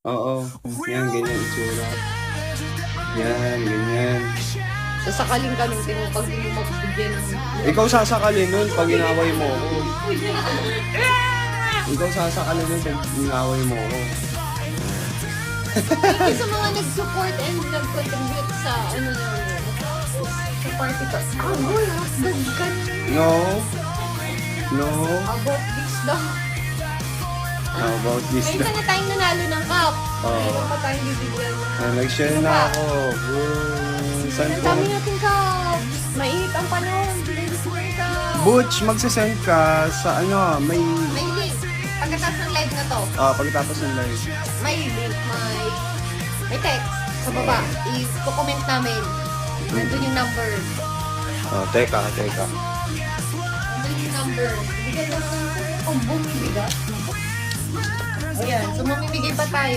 Oo, yan ganyan itsura. Yan, ganyan. Sasakaling ka nung pag di mo magbigyan ng... Ikaw sasakalin nun pag inaway mo ako. Ikaw sasakalin nun pag inaway mo ako. Thank you sa mga nag-support and nag-contribute sa ano na sa party to. Ah, boy, husband ka. No. No. About this daw. How about this? May isa na tayong nanalo ng cup. Oo. Mayroon pa tayong bibigyan. Nag-share na ako. Saan Ang po? dami natin cup. Mainit ang panahon. Bilis mo yung cup. Butch, magsasend ka sa ano, may... May link. Pagkatapos ng live na to, pagkatapos ng live. may link, may text sa baba. I-comment namin. Nandun yung number. Teka. Nandun yung number. Bigyan daw ng kung bumibigat. Ayan, so mamimigay pa tayo.